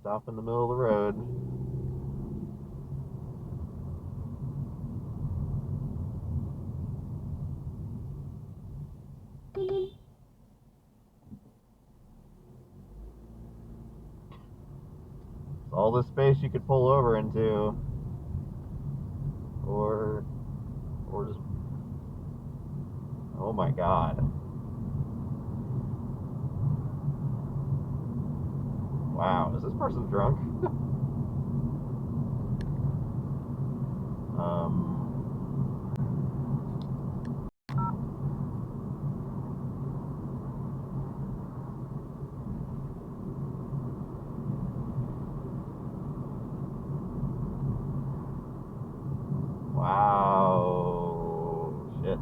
Stop in the middle of the road. It's all this space you could pull over into. Or just... Oh my god. Wow, is this person drunk? Wow. Shit.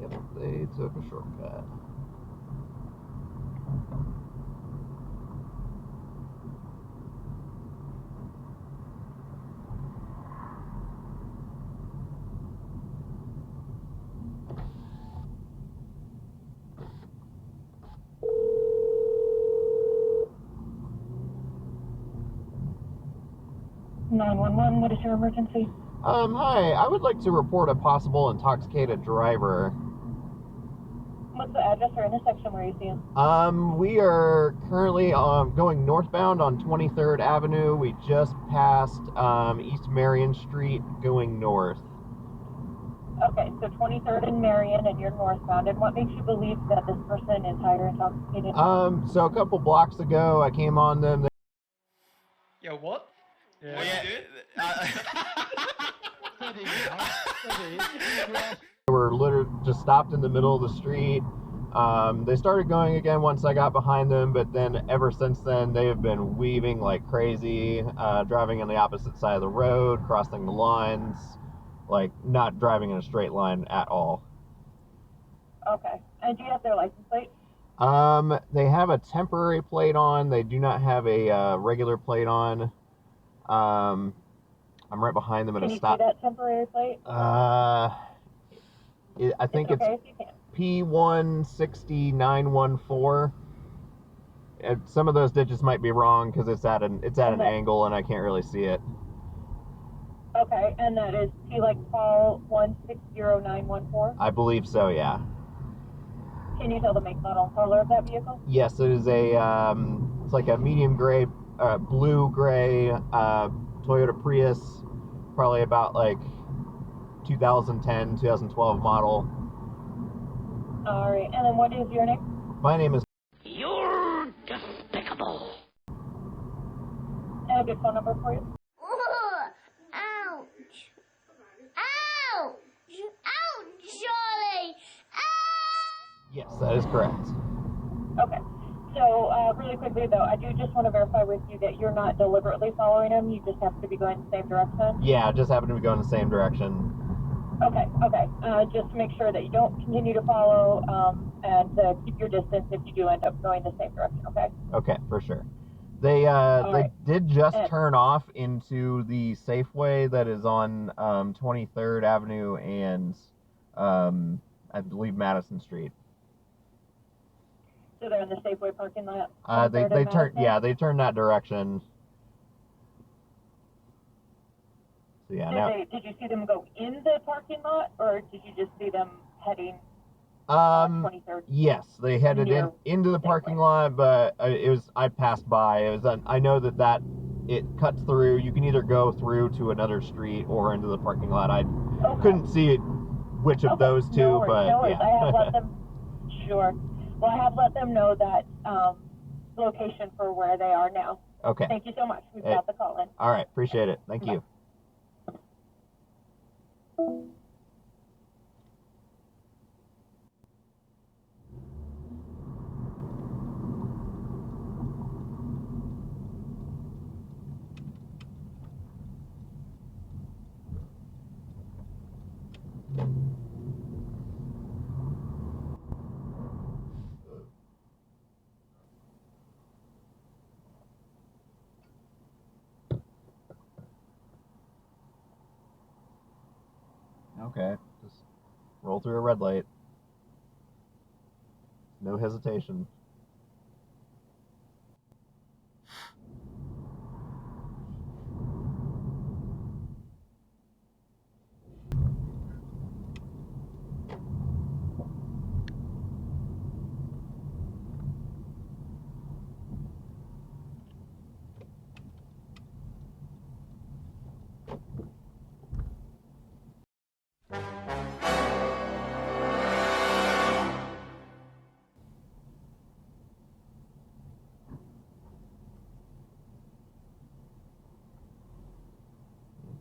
Yep, they took a shortcut. What is your emergency? Hi, I would like to report a possible intoxicated driver. What's the address or intersection where you see him? We are currently going northbound on 23rd Avenue. We just passed East Marion Street going north. Okay, so 23rd and Marion, and you're northbound. And what makes you believe that this person is high or intoxicated? So a couple blocks ago, I came on them. Yo, what? Yeah. What you They were literally just stopped in the middle of the street. They started going again once I got behind them, but then ever since then, they have been weaving like crazy, driving on the opposite side of the road, crossing the lines, like not driving in a straight line at all. Okay, and do you have their license plate? They have a temporary plate on. They do not have a regular plate on. I'm right behind them at a stop. Can you see that temporary plate? I think it's okay if you can. P160914. Some of those digits might be wrong because it's at an angle and I can't really see it. Okay, and that is P like Paul 160914. I believe so, yeah. Can you tell the make, model, and color of that vehicle? Yes, it is a it's like a medium gray, blue gray Toyota Prius, probably about like 2010, 2012 model. All right, and then what is your name? My name is... You're despicable. And a good phone number for you? Ouch! Ouch! Ouch, Charlie! Yes, that is correct. Okay. So, really quickly though, I do just want to verify with you that you're not deliberately following him. You just happen to be going the same direction? Yeah, I just happen to be going the same direction. Okay. Just to make sure that you don't continue to follow and keep your distance if you do end up going the same direction, okay? Okay, for sure. They did just turn off into the Safeway that is on 23rd Avenue and I believe Madison Street. So they're in the Safeway parking lot? They turned that direction. So yeah, did you see them go in the parking lot, or did you just see them heading 23rd? Yes, they headed into the parking lot, but I passed by. I know that it cuts through. You can either go through to another street or into the parking lot. I Okay. couldn't see which of those two, no worries, but no worries. yeah. I have let them. Sure. Well, I have let them know that location for where they are now. Okay. Thank you so much. We've got the call in. All right. Appreciate it. Thank you. Okay. Just roll through a red light. No hesitation.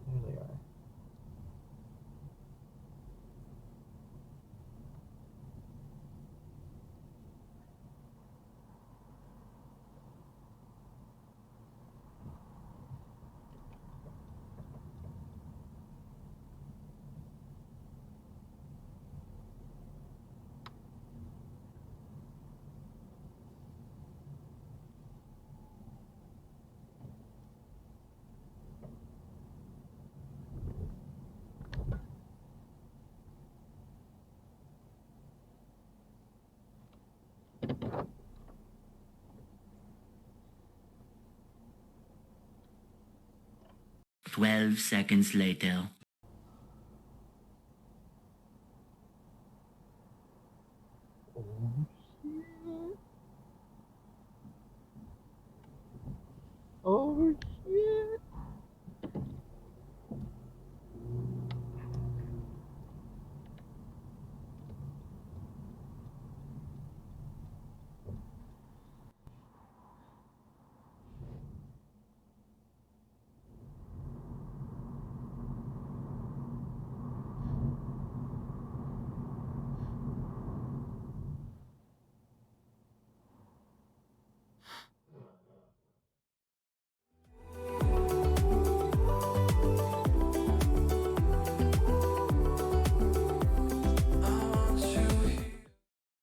There they are. Seconds later. Oh,